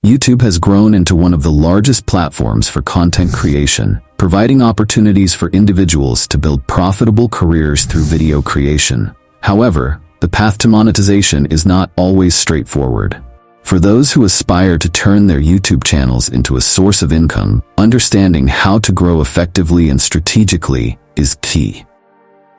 YouTube has grown into one of the largest platforms for content creation, providing opportunities for individuals to build profitable careers through video creation. However, the path to monetization is not always straightforward. For those who aspire to turn their YouTube channels into a source of income, understanding how to grow effectively and strategically is key.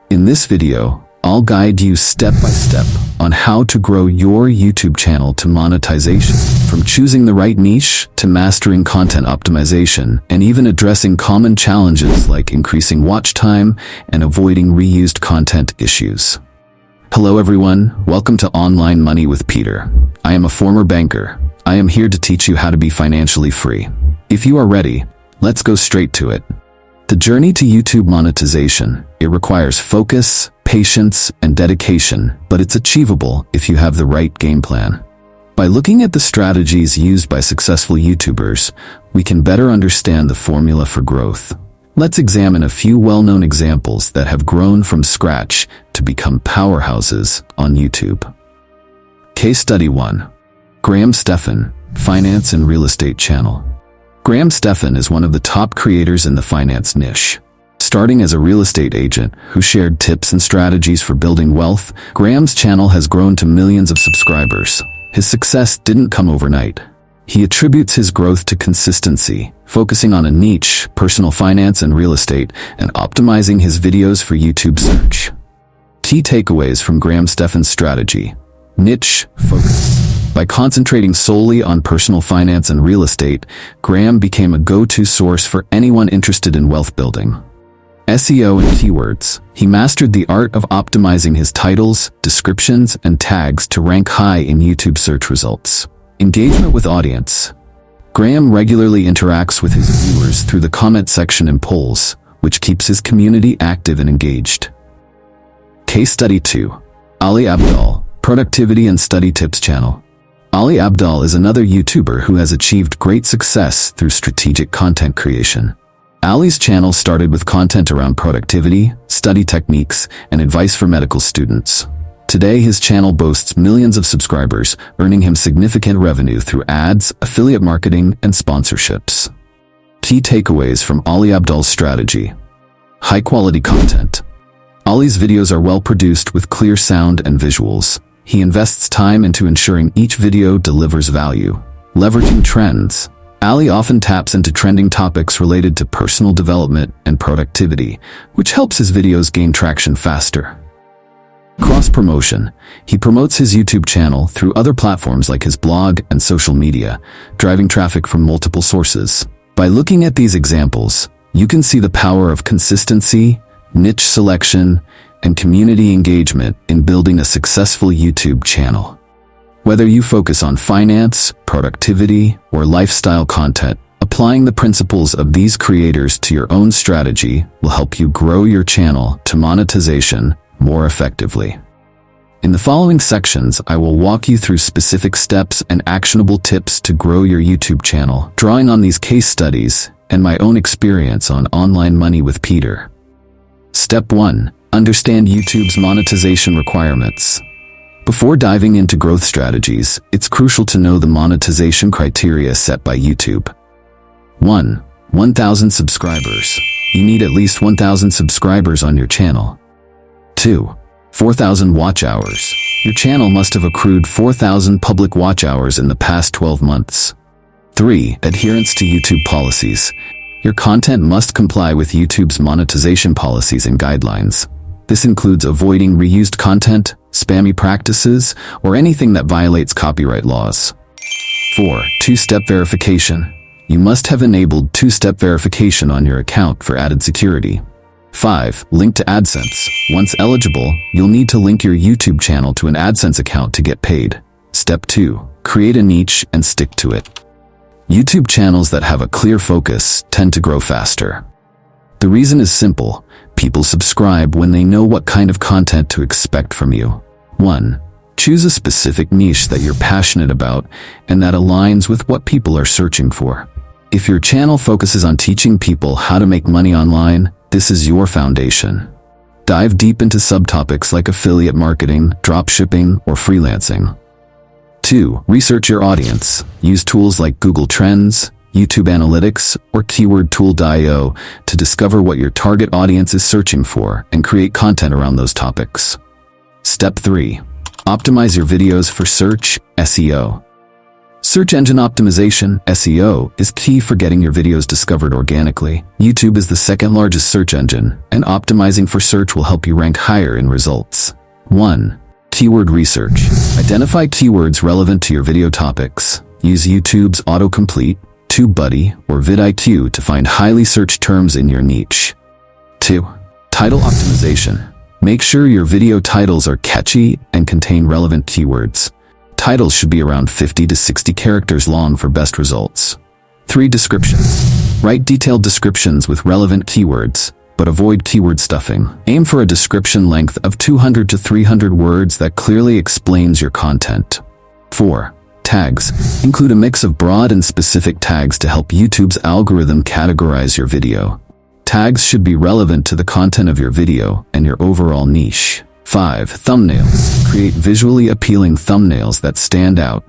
In this video, I'll guide you step by step on how to grow your YouTube channel to monetization, from choosing the right niche to mastering content optimization and even addressing common challenges like increasing watch time and avoiding reused content issues. Hello everyone, welcome to Online Money with Peter. I am a former banker. I am here to teach you how to be financially free. If you are ready, let's go straight to it. The journey to YouTube monetization, it requires focus, patience, and dedication, but it's achievable if you have the right game plan. By looking at the strategies used by successful YouTubers, we can better understand the formula for growth. Let's examine a few well-known examples that have grown from scratch to become powerhouses on YouTube. Case Study 1. Graham Stephan, Finance and Real Estate Channel. Graham Stephan is one of the top creators in the finance niche. Starting as a real estate agent who shared tips and strategies for building wealth, Graham's channel has grown to millions of subscribers. His success didn't come overnight. He attributes his growth to consistency, focusing on a niche, personal finance and real estate, and optimizing his videos for YouTube search. Key takeaways from Graham Stephan's strategy. Niche focus. By concentrating solely on personal finance and real estate, Graham became a go-to source for anyone interested in wealth building. SEO and keywords. He mastered the art of optimizing his titles, descriptions, and tags to rank high in YouTube search results. Engagement with audience. Graham regularly interacts with his viewers through the comment section and polls, which keeps his community active and engaged. Case Study 2. Ali Abdaal, Productivity and Study Tips Channel. Ali Abdaal is another YouTuber who has achieved great success through strategic content creation. Ali's channel started with content around productivity, study techniques, and advice for medical students. Today, his channel boasts millions of subscribers, earning him significant revenue through ads, affiliate marketing, and sponsorships. Key takeaways from Ali Abdaal's strategy. High-quality content. Ali's videos are well-produced with clear sound and visuals. He invests time into ensuring each video delivers value. Leveraging trends. Ali often taps into trending topics related to personal development and productivity, which helps his videos gain traction faster. Cross-promotion. He promotes his YouTube channel through other platforms like his blog and social media, driving traffic from multiple sources. By looking at these examples, you can see the power of consistency, niche selection, and community engagement in building a successful YouTube channel. Whether you focus on finance, productivity, or lifestyle content, applying the principles of these creators to your own strategy will help you grow your channel to monetization more effectively. In the following sections, I will walk you through specific steps and actionable tips to grow your YouTube channel, drawing on these case studies and my own experience on Online Money with Peter. Step 1. Understand YouTube's monetization requirements. Before diving into growth strategies, it's crucial to know the monetization criteria set by YouTube. 1. 1,000 subscribers. You need at least 1,000 subscribers on your channel. 2. 4,000 watch hours. Your channel must have accrued 4,000 public watch hours in the past 12 months. 3. Adherence to YouTube policies. Your content must comply with YouTube's monetization policies and guidelines. This includes avoiding reused content, spammy practices, or anything that violates copyright laws. 4. Two-step verification. You must have enabled two-step verification on your account for added security. 5. Link to AdSense. Once eligible, you'll need to link your YouTube channel to an AdSense account to get paid. Step 2. Create a niche and stick to it. YouTube channels that have a clear focus tend to grow faster. The reason is simple. People subscribe when they know what kind of content to expect from you. 1. Choose a specific niche that you're passionate about and that aligns with what people are searching for. If your channel focuses on teaching people how to make money online, this is your foundation. Dive deep into subtopics like affiliate marketing, dropshipping, or freelancing. 2. Research your audience. Use tools like Google Trends, YouTube Analytics, or keywordtool.io to discover what your target audience is searching for and create content around those topics. Step 3. Optimize your videos for search, SEO. Search engine optimization, SEO, is key for getting your videos discovered organically. YouTube is the second largest search engine, and optimizing for search will help you rank higher in results. 1. Keyword research. Identify keywords relevant to your video topics. Use YouTube's autocomplete, TubeBuddy, or vidIQ to find highly searched terms in your niche. 2. Title optimization. Make sure your video titles are catchy and contain relevant keywords. Titles should be around 50 to 60 characters long for best results. 3. Descriptions. Write detailed descriptions with relevant keywords, but avoid keyword stuffing. Aim for a description length of 200 to 300 words that clearly explains your content. 4. Tags. Include a mix of broad and specific tags to help YouTube's algorithm categorize your video. Tags should be relevant to the content of your video and your overall niche. 5. Thumbnails. Create visually appealing thumbnails that stand out.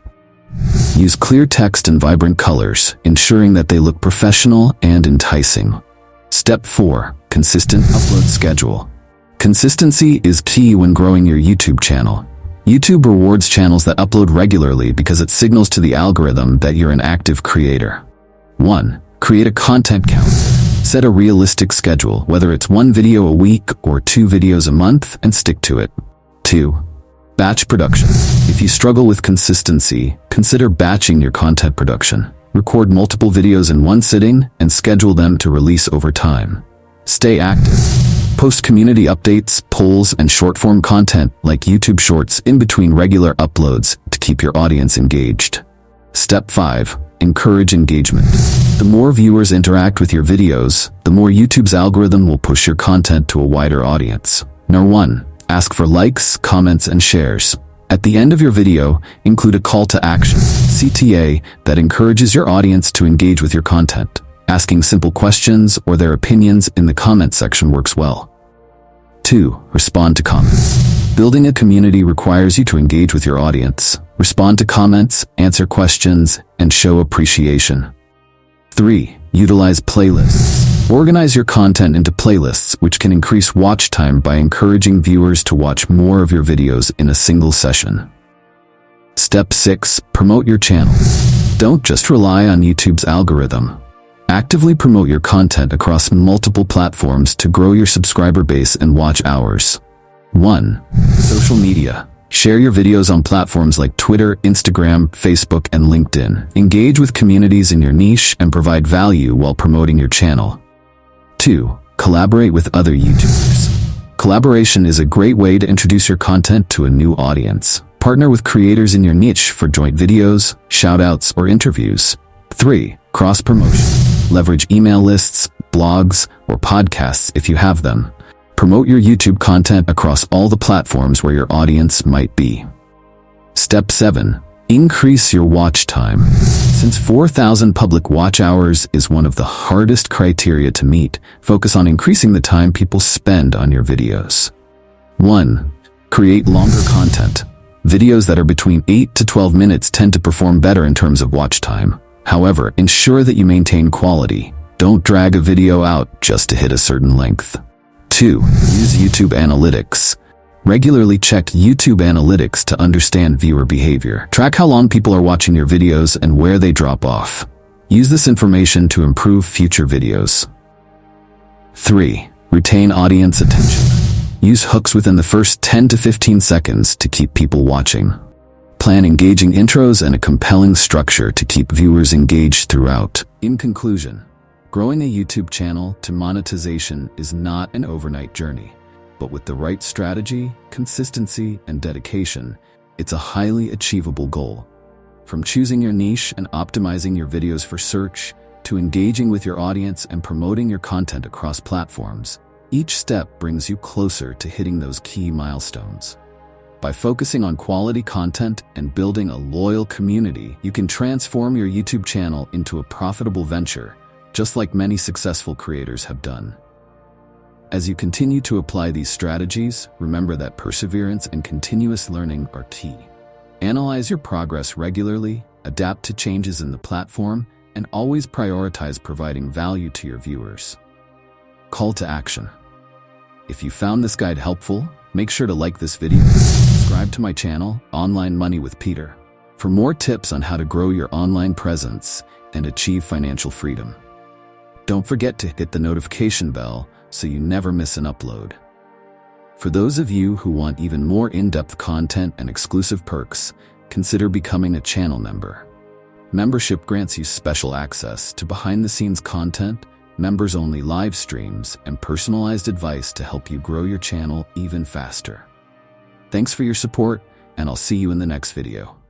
Use clear text and vibrant colors, ensuring that they look professional and enticing. Step 4. Consistent upload schedule. Consistency is key when growing your YouTube channel. YouTube rewards channels that upload regularly because it signals to the algorithm that you're an active creator. 1. Create a content calendar. Set a realistic schedule, whether it's 1 video a week or 2 videos a month, and stick to it. 2. Batch production. If you struggle with consistency, consider batching your content production. Record multiple videos in one sitting and schedule them to release over time. Stay active. Post community updates, polls, and short-form content like YouTube Shorts in between regular uploads to keep your audience engaged. Step 5. Encourage engagement. The more viewers interact with your videos, the more YouTube's algorithm will push your content to a wider audience. Number 1. Ask for likes, comments, and shares. At the end of your video, include a call to action, CTA, that encourages your audience to engage with your content. Asking simple questions or their opinions in the comment section works well. 2. Respond to comments. Building a community requires you to engage with your audience. Respond to comments, answer questions, and show appreciation. 3. Utilize playlists. Organize your content into playlists, which can increase watch time by encouraging viewers to watch more of your videos in a single session. Step 6. Promote your channel. Don't just rely on YouTube's algorithm. Actively promote your content across multiple platforms to grow your subscriber base and watch hours. 1. Social media. Share your videos on platforms like Twitter, Instagram, Facebook, and LinkedIn. Engage with communities in your niche and provide value while promoting your channel. 2. Collaborate with other YouTubers. Collaboration is a great way to introduce your content to a new audience. Partner with creators in your niche for joint videos, shoutouts, or interviews. 3. Cross-promotion. Leverage email lists, blogs, or podcasts if you have them. Promote your YouTube content across all the platforms where your audience might be. Step 7. Increase your watch time. Since 4,000 public watch hours is one of the hardest criteria to meet, focus on increasing the time people spend on your videos. 1. Create longer content. Videos that are between 8 to 12 minutes tend to perform better in terms of watch time. However, ensure that you maintain quality. Don't drag a video out just to hit a certain length. 2. Use YouTube Analytics. Regularly check YouTube Analytics to understand viewer behavior. Track how long people are watching your videos and where they drop off. Use this information to improve future videos. 3. Retain audience attention. Use hooks within the first 10 to 15 seconds to keep people watching. Plan engaging intros and a compelling structure to keep viewers engaged throughout. In conclusion, growing a YouTube channel to monetization is not an overnight journey, but with the right strategy, consistency, and dedication, it's a highly achievable goal. From choosing your niche and optimizing your videos for search, to engaging with your audience and promoting your content across platforms, each step brings you closer to hitting those key milestones. By focusing on quality content and building a loyal community, you can transform your YouTube channel into a profitable venture, just like many successful creators have done. As you continue to apply these strategies, remember that perseverance and continuous learning are key. Analyze your progress regularly, adapt to changes in the platform, and always prioritize providing value to your viewers. Call to action. If you found this guide helpful, make sure to like this video and subscribe to my channel, Online Money with Peter, for more tips on how to grow your online presence and achieve financial freedom. Don't forget to hit the notification bell so you never miss an upload. For those of you who want even more in-depth content and exclusive perks, consider becoming a channel member. Membership grants you special access to behind-the-scenes content, members-only live streams, and personalized advice to help you grow your channel even faster. Thanks for your support, and I'll see you in the next video.